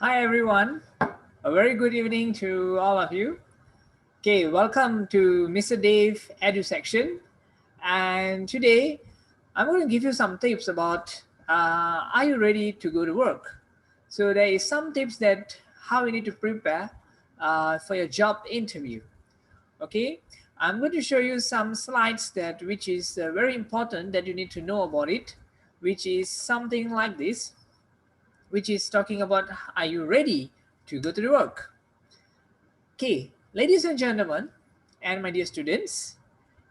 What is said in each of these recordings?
Hi everyone, a very good evening to all of you. Okay, welcome to Mr. Dave Edu section. And today I'm going to give you some tips about are you ready to go to work? So there is some tips that how you need to prepare for your job interview. Okay, I'm going to show you some slides that which is very important that you need to know about it, which is something like this, which is talking about are you ready to go to the work? Okay, ladies and gentlemen, and my dear students,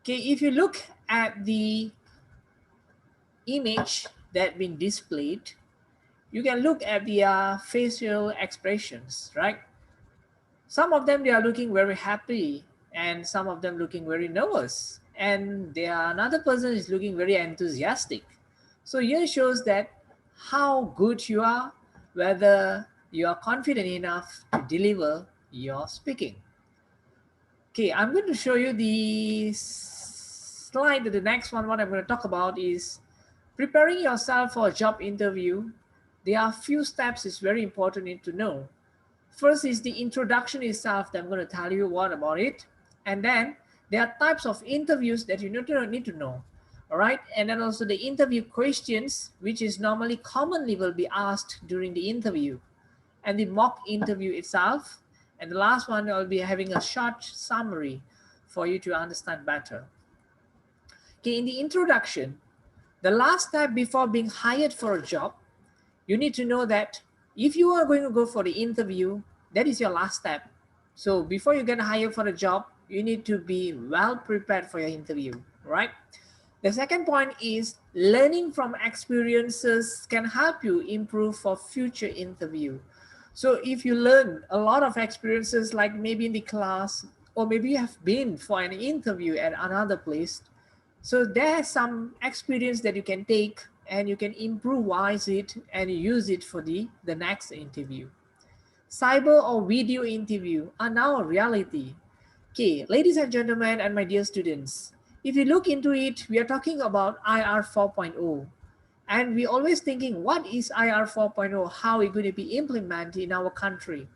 okay, if you look at the image that been displayed, you can look at the facial expressions, right? Some of them they are looking very happy, and some of them looking very nervous, and there are another person is looking very enthusiastic. So here shows that how good you are, whether you are confident enough to deliver your speaking. Okay, I'm going to show you the slide. The next one, what I'm going to talk about is preparing yourself for a job interview. There are few steps is very important need to know. First is the introduction itself that I'm going to tell you what about it. And then there are types of interviews that you need to know. All right. And then also the interview questions, which is normally commonly will be asked during the interview, and the mock interview itself. And the last one, I'll be having a short summary for you to understand better. Okay, in the introduction, the last step before being hired for a job, you need to know that if you are going to go for the interview, that is your last step. So before you get hired for a job, you need to be well prepared for your interview, right? The second point is learning from experiences can help you improve for future interview. So if you learn a lot of experiences, like maybe in the class, or maybe you have been for an interview at another place, so there's some experience that you can take and you can improvise it and use it for the next interview. Cyber or video interview are now a reality. Okay, ladies and gentlemen and my dear students, if you look into it, we are talking about IR 4.0. And we always thinking, what is IR 4.0? How is it going to be implemented in our country?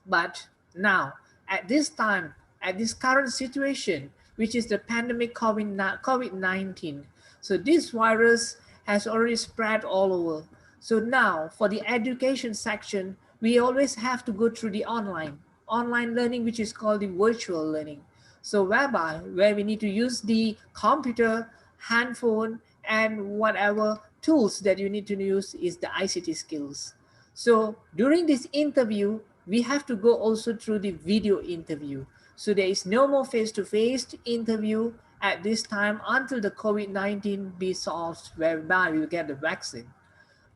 But now, at this time, at this current situation, which is the pandemic COVID-19, so this virus has already spread all over. So now, for the education section, we always have to go through the online learning, which is called the virtual learning. So where we need to use the computer, handphone, and whatever tools that you need to use is the ICT skills. So during this interview, we have to go also through the video interview. So there is no more face-to-face interview at this time until the COVID-19 be solved, whereby we will get the vaccine.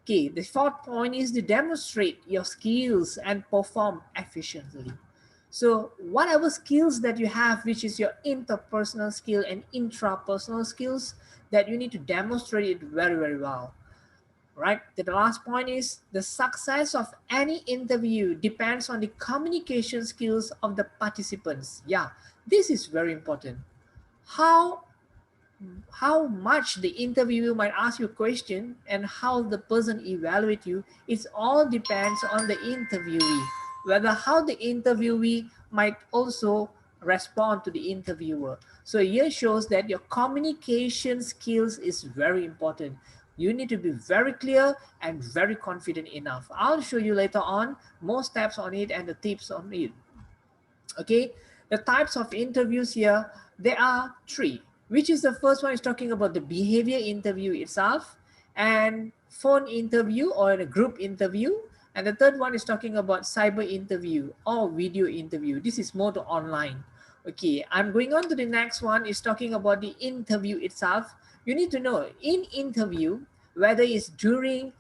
Okay, the fourth point is to demonstrate your skills and perform efficiently. So whatever skills that you have, which is your interpersonal skill and intrapersonal skills, that you need to demonstrate it very, very well. Right. The last point is the success of any interview depends on the communication skills of the participants. Yeah, this is very important. How how much the interviewer might ask you a question and how the person evaluate you, it all depends on the interviewee, whether how the interviewee might also respond to the interviewer. So here shows that your communication skills is very important. You need to be very clear and very confident enough. I'll show you later on more steps on it and the tips on it. Okay, the types of interviews here, there are three, which is the first one is talking about the behavior interview itself, and phone interview or a group interview, and the third one is talking about cyber interview or video interview. This is more to online. Okay, I'm going on to the next one is talking about the interview itself. You need to know in interview whether it's during,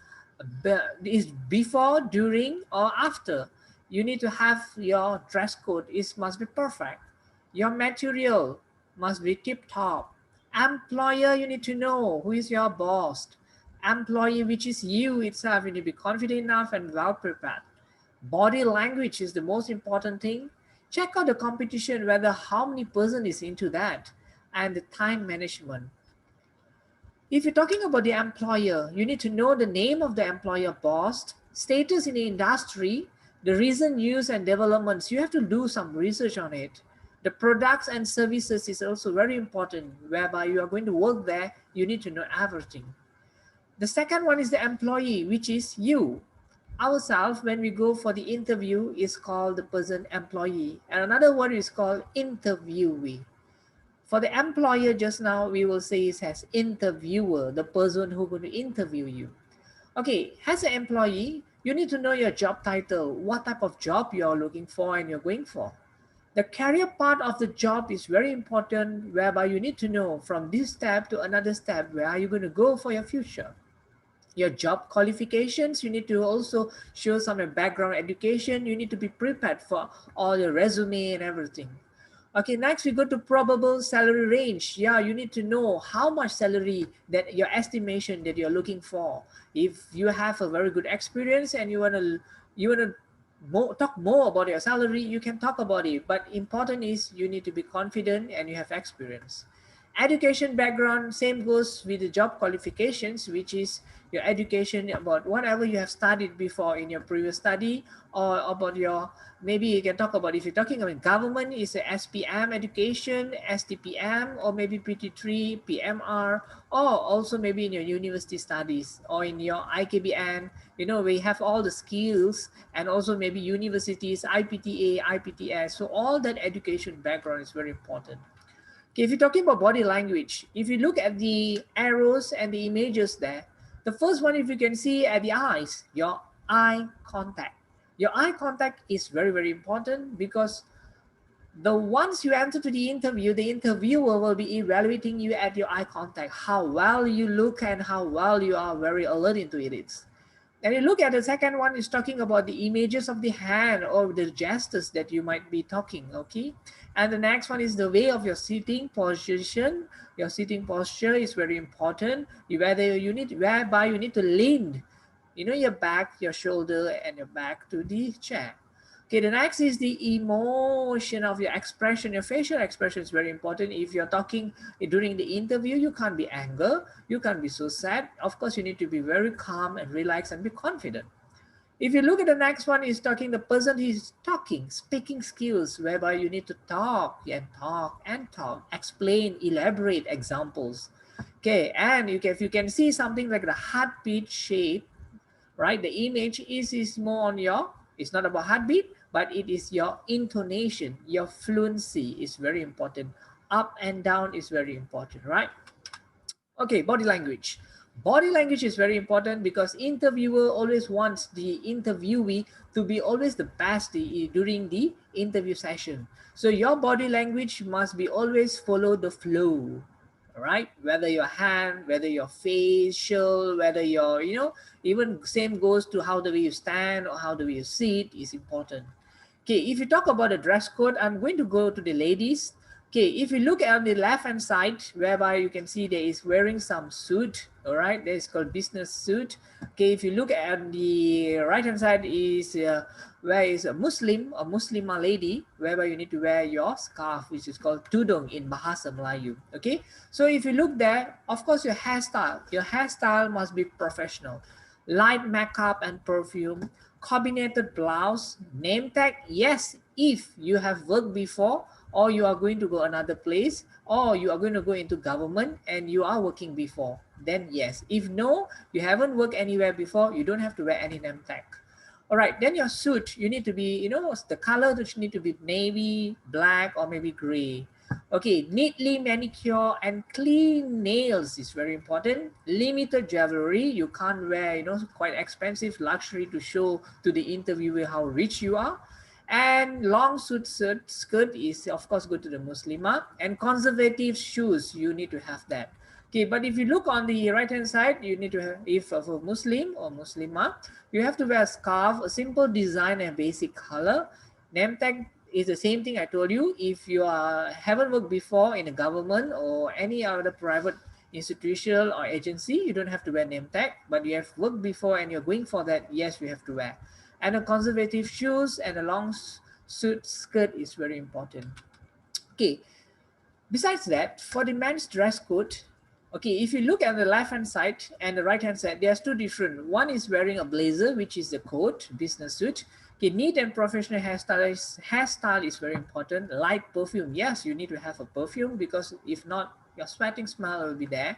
is before, during, or after. You need to have your dress code. It must be perfect. Your material must be tip top. Employer, you need to know who is your boss. Employee, which is you itself, you need to be confident enough and well prepared. Body language is the most important thing. Check out the competition, whether how many person is into that, and the time management. If you're talking about the employer, you need to know the name of the employer boss, Status in the industry, the recent news and developments, you have to do some research on it. The products and services is also very important, whereby you are going to work there, you need to know everything. The second one is the employee, which is you. Ourselves, when we go for the interview, is called the person employee. And another word is called interviewee. For the employer, just now, we will say it as interviewer, the person who going to interview you. Okay, as an employee, you need to know your job title, what type of job you are looking for and you're going for. The career part of the job is very important, whereby you need to know from this step to another step, where are you going to go for your future. Your job qualifications, you need to also show some background education. You need to be prepared for all your resume and everything. Okay, next we go to probable salary range. Yeah, you need to know how much salary that your estimation that you're looking for. If you have a very good experience and you wanna talk more about your salary, you can talk about it. But important is you need to be confident and you have experience. Education background, same goes with the job qualifications, which is your education about whatever you have studied before in your previous study, or about your, maybe you can talk about, if you're talking about government, is a SPM education, STPM, or maybe PT3, PMR, or also maybe in your university studies or in your IKBN. We have all the skills, and also maybe universities, IPTA, IPTS. So all that education background is very important. Okay, if you're talking about body language, if you look at the arrows and the images there, the first one, if you can see at the eyes, your eye contact. Your eye contact is very, very important, because the once you enter to the interview, the interviewer will be evaluating you at your eye contact, how well you look and how well you are very alert into it. And you look at the second one is talking about the images of the hand or the gestures that you might be talking, okay? And the next one is the way of your sitting position. Your sitting posture is very important. Whereby you need to lean, your back, your shoulder, and your back to the chair. Okay, the next is the emotion of your expression. Your facial expression is very important. If you're talking during the interview, you can't be anger, you can't be so sad. Of course, you need to be very calm and relaxed and be confident. If you look at the next one, is talking the person who is talking, speaking skills, whereby you need to talk and talk and talk, explain, elaborate examples. Okay, and if you can see something like the heartbeat shape, right? The image is more on it's not about heartbeat, but it is your intonation, your fluency is very important. Up and down is very important, right? Okay, body language. Body language is very important, because interviewer always wants the interviewee to be always the best during the interview session. So your body language must be always follow the flow, right? Whether your hand, whether your facial, whether your, even same goes to how the way you stand or how the way you sit is important. Okay, if you talk about the dress code, I'm going to go to the ladies. Okay, if you look on the left hand side, whereby you can see there is wearing some suit, all right, that is called business suit. Okay, if you look at the right hand side is where is a Muslim or Muslima lady, whereby you need to wear your scarf, which is called tudung in Bahasa Melayu. Okay, so if you look there, of course your hairstyle must be professional. Light makeup and perfume, coordinated blouse, name tag, yes, if you have worked before, or you are going to go another place, or you are going to go into government and you are working before, then yes. If no, you haven't worked anywhere before, you don't have to wear any name tag. All right, then your suit, you need to be, the color that you need to be navy, black, or maybe gray. Okay, neatly manicure and clean nails is very important. Limited jewelry, you can't wear, quite expensive luxury to show to the interviewer how rich you are. And long skirt is of course good to the Muslima, and conservative shoes, you need to have that. Okay, but if you look on the right hand side, you need to have, if of a Muslim or Muslima, you have to wear a scarf, a simple design and basic color. Name tag is the same thing I told you. If you haven't worked before in a government or any other private institution or agency, you don't have to wear name tag, but you have worked before and you're going for that, yes, you have to wear. And a conservative shoes and a long suit skirt is very important. Okay, besides that, for the men's dress code, Okay, if you look at the left hand side and the right hand side, there's two different. One is wearing a blazer, which is the coat, business suit. Okay, neat and professional hairstyle is very important. Light perfume, yes, you need to have a perfume, because if not, your sweating smell will be there.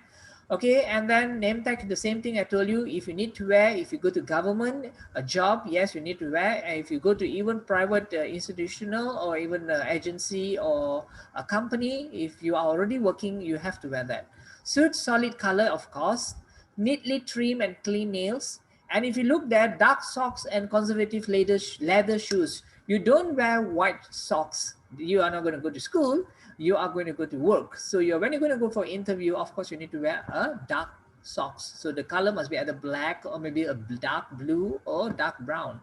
Okay, and then name tag, the same thing I told you. If you need to wear, if you go to government, a job, yes, you need to wear. And if you go to even private institutional or even agency or a company, if you are already working, you have to wear that. Suit solid color, of course, neatly trim and clean nails. And if you look there, dark socks and conservative leather shoes. You don't wear white socks. You are not going to go to school. You are going to go to work. So when you're going to go for interview, of course, you need to wear a dark socks. So the color must be either black or maybe a dark blue or dark brown.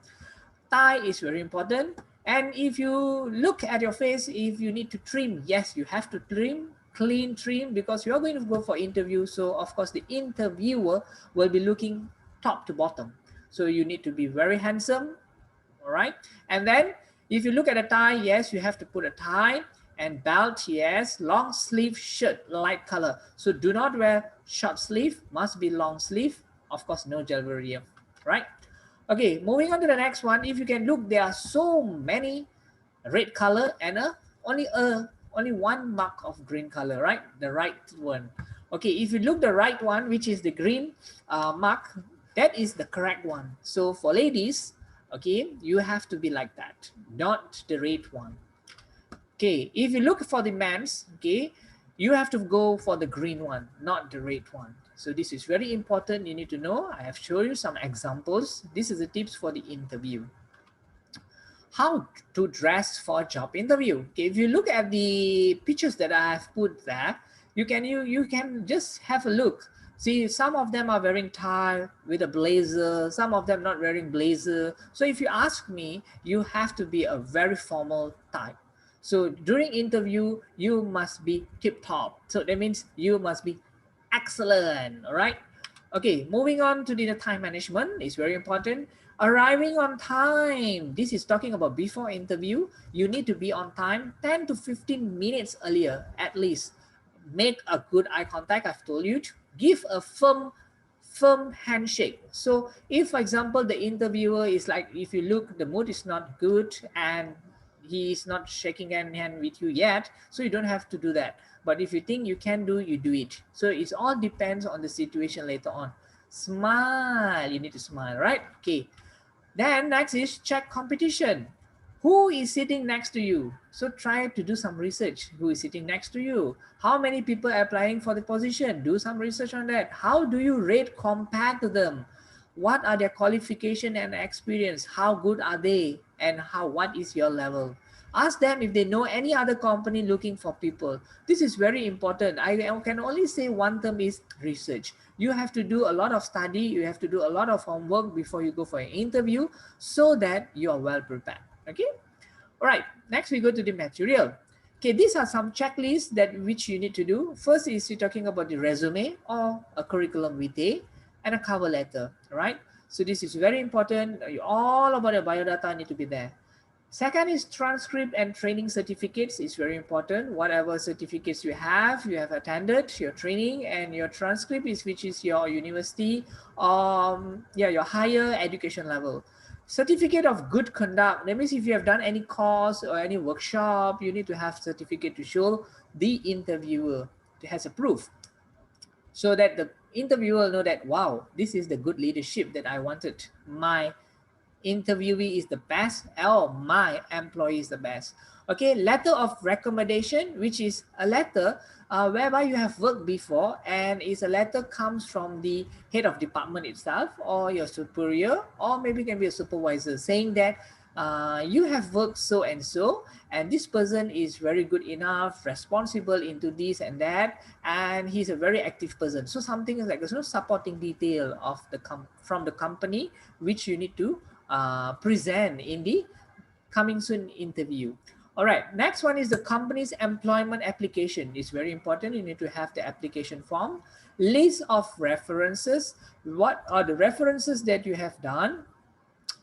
Tie is very important. And if you look at your face, if you need to trim, yes, you have to trim, clean trim, because you're going to go for interview. So of course the interviewer will be looking top to bottom. So you need to be very handsome. All right. And then if you look at a tie, yes, you have to put a tie. And belt, yes, long sleeve shirt, light color. So do not wear short sleeve, must be long sleeve. Of course, no jewelry, right? Okay, moving on to the next one. If you can look, there are so many red color and only one mark of green color, right? The right one. Okay, if you look the right one, which is the green mark, that is the correct one. So for ladies, okay, you have to be like that, not the red one. Okay, if you look for the men's, okay, you have to go for the green one, not the red one. So this is very important. You need to know. I have shown you some examples. This is the tips for the interview. How to dress for a job interview. Okay, if you look at the pictures that I have put there, you can just have a look. See, some of them are wearing tie with a blazer, some of them not wearing blazer. So if you ask me, you have to be a very formal type. So during interview, you must be tip top. So that means you must be excellent, all right? Okay, moving on to the time management is very important. Arriving on time. This is talking about before interview. You need to be on time 10 to 15 minutes earlier at least. Make a good eye contact, I've told you. Give a firm handshake. So if, for example, the interviewer is like, if you look, the mood is not good and he is not shaking hand with you yet, so you don't have to do that. But if you think you can do, you do it. So it all depends on the situation later on. Smile, you need to smile, right? Okay. Then next is check competition. Who is sitting next to you? So try to do some research. Who is sitting next to you? How many people are applying for the position? Do some research on that. How do you rate compared to them? What are their qualification and experience? How good are they? And what is your level? Ask them if they know any other company looking for people. This is very important. I can only say one term is research. You have to do a lot of study. You have to do a lot of homework before you go for an interview so that you are well prepared. Okay. All right. Next, we go to the material. Okay, these are some checklists that which you need to do. First is you're talking about the resume or a curriculum vitae and a cover letter, right? So this is very important. All about your biodata need to be there. Second is transcript and training certificates is very important. Whatever certificates you have attended your training, and your transcript is which is your university, your higher education level. Certificate of good conduct. That means if you have done any course or any workshop, you need to have certificate to show the interviewer has a proof, so that the interviewer will know that, wow, this is the good leadership that I wanted. My interviewee is the best, or my employee is the best. Okay, letter of recommendation, which is a letter whereby you have worked before, and is a letter comes from the head of department itself or your superior, or maybe can be a supervisor, saying that you have worked so and this person is very good enough, responsible into this and that, and he's a very active person. So something is like there's no supporting detail of the from the company, which you need to present in the coming soon interview. All right, next one is the company's employment application. It's very important. You need to have the application form, list of references. What are the references that you have done?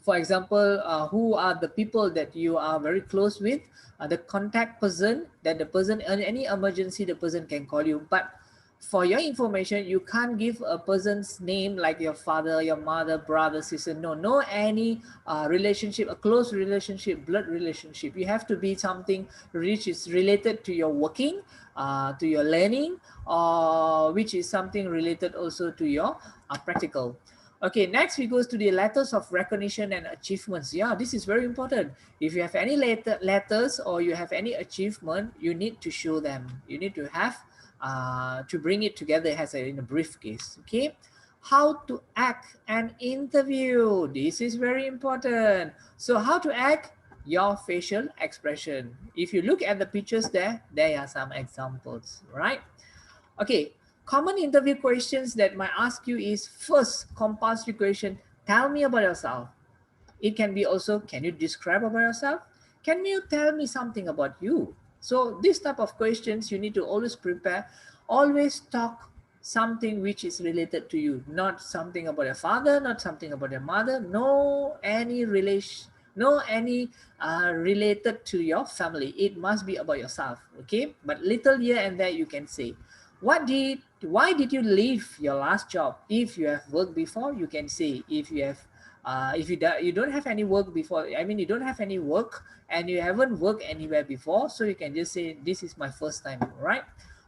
For example, who are the people that you are very close with, the contact person, that the person in any emergency the person can call you. But for your information, you can't give a person's name like your father, your mother, brother, sister. No any relationship, a close relationship, blood relationship. You have to be something which is related to your working, to your learning, or which is something related also to your practical. Okay, next we goes to the letters of recognition and achievements. Yeah, this is very important. If you have any letters or you have any achievement, you need to show them. You need to have to bring it together as in a briefcase. Okay, how to act an interview. This is very important. So how to act? Your facial expression. If you look at the pictures there are some examples, right? Okay, common interview questions that might ask you is first compulsory question, tell me about yourself. It can be also, can you describe about yourself? Can you tell me something about you? So this type of questions you need to always prepare. Always talk something which is related to you, not something about your father, not something about your mother, no any relation, no any related to your family. It must be about yourself, okay? But little here and there you can say. Why did you leave your last job? If you have worked before, you can say. If you don't have any work before, I mean you don't have any work and you haven't worked anywhere before, so you can just say this is my first time, right?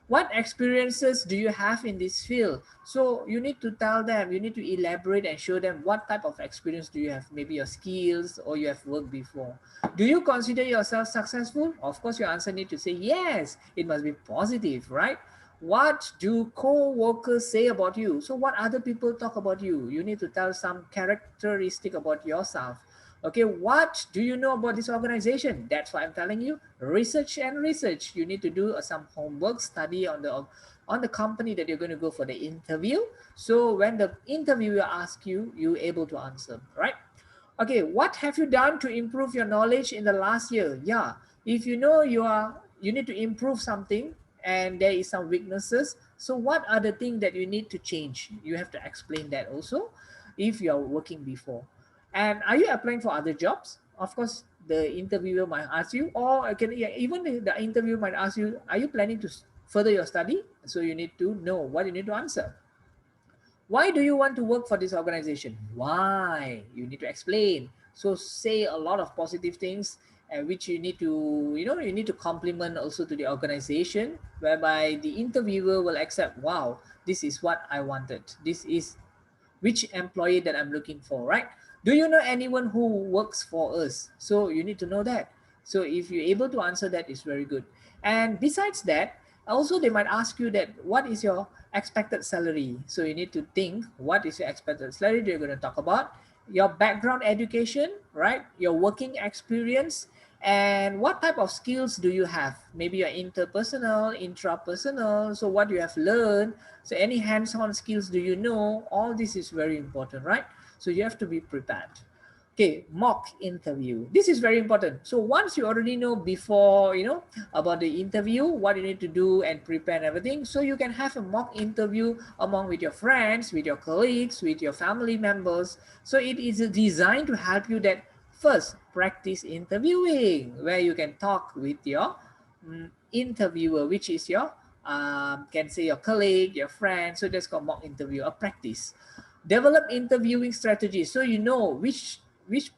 What experiences do you have in this field? So you need to tell them, you need to elaborate and show them what type of experience do you have, maybe your skills or you have worked before. Do you consider yourself successful? Of course your answer need to say yes. It must be positive, right? What do co-workers say about you? So what other people talk about you? You need to tell some characteristic about yourself. Okay, what do you know about this organization? That's why I'm telling you, research and research. You need to do some homework, study on the company that you're going to go for the interview. So when the interviewer asks you, you're able to answer, right? Okay, what have you done to improve your knowledge in the last year? Yeah, if you know you need to improve something and there is some weaknesses, so what are the things that you need to change? You have to explain that also if you are working before. And are you applying for other jobs? Of course, the interviewer might ask you, or even the interviewer might ask you, are you planning to further your study? So you need to know what you need to answer. Why do you want to work for this organization? Why? You need to explain. So say a lot of positive things which you need to, you need to compliment also to the organization, whereby the interviewer will accept, wow, this is what I wanted. This is which employee that I'm looking for, right? Do you know anyone who works for us? So you need to know that. So if you're able to answer that, is very good. And besides that, also they might ask you that what is your expected salary? So you need to think what is your expected salary they're going to talk about, your background education, right? Your working experience, and what type of skills do you have? Maybe your interpersonal, intrapersonal, so what you have learned, so any hands-on skills do you know? All this is very important, right? So you have to be prepared. Okay, mock interview. This is very important. So once you already know before, about the interview, what you need to do and prepare and everything, so you can have a mock interview among with your friends, with your colleagues, with your family members. So it is designed to help you that first practice interviewing, where you can talk with your interviewer, which is your can say your colleague, your friend. So that's called mock interview, a practice. Develop interviewing strategies, so you know which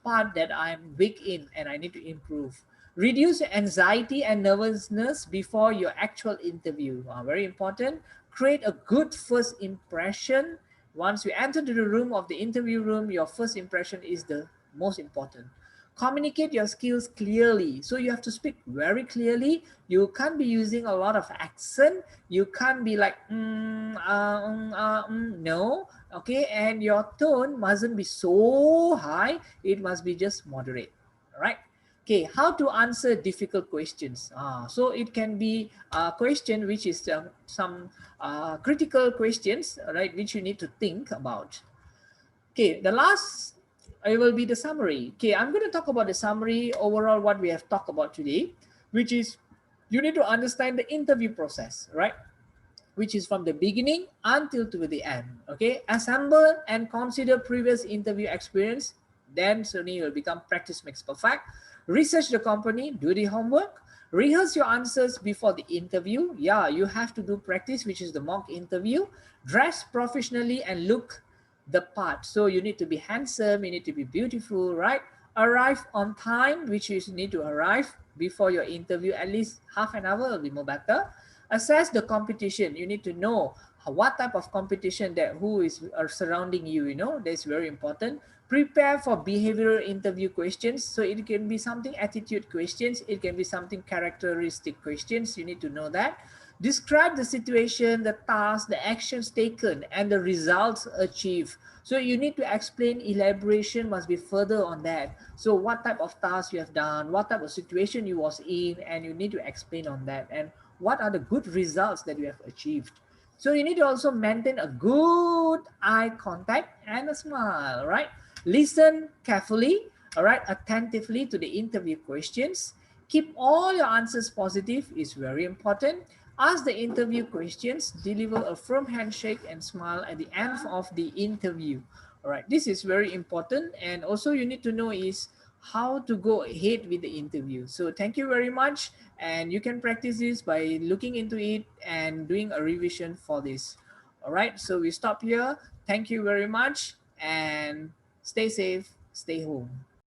part that I'm weak in and I need to improve. Reduce anxiety and nervousness before your actual interview. Very important. Create a good first impression. Once you enter to the room of the interview room, your first impression is the most important. Communicate your skills clearly. So you have to speak very clearly. You can't be using a lot of accent. You can't be like, no. Okay, and your tone mustn't be so high. It must be just moderate. All right. Okay, how to answer difficult questions. So it can be a question which is some critical questions, right, which you need to think about. Okay, the last it will be the summary. Okay, I'm going to talk about the summary overall what we have talked about today, which is you need to understand the interview process, right? Which is from the beginning until to the end. Okay, assemble and consider previous interview experience. Then suddenly you will become practice makes perfect. Research the company, do the homework. Rehearse your answers before the interview. Yeah, you have to do practice, which is the mock interview. Dress professionally and look the part. So you need to be handsome, you need to be beautiful, right? Arrive on time, which is you need to arrive before your interview, at least half an hour will be more better. Assess the competition. You need to know what type of competition that who is surrounding you, that's very important. Prepare for behavioral interview questions. So it can be something attitude questions, it can be something characteristic questions. You need to know that. Describe the situation, the task, the actions taken, and the results achieved. So you need to explain, elaboration must be further on that. So what type of task you have done, what type of situation you was in, and you need to explain on that. And what are the good results that you have achieved. So you need to also maintain a good eye contact and a smile, right? Listen carefully, all right, attentively to the interview questions. Keep all your answers positive is very important. Ask the interview questions, deliver a firm handshake and smile at the end of the interview. All right, this is very important. And also you need to know is how to go ahead with the interview. So thank you very much. And you can practice this by looking into it and doing a revision for this. All right, so we stop here. Thank you very much and stay safe, stay home.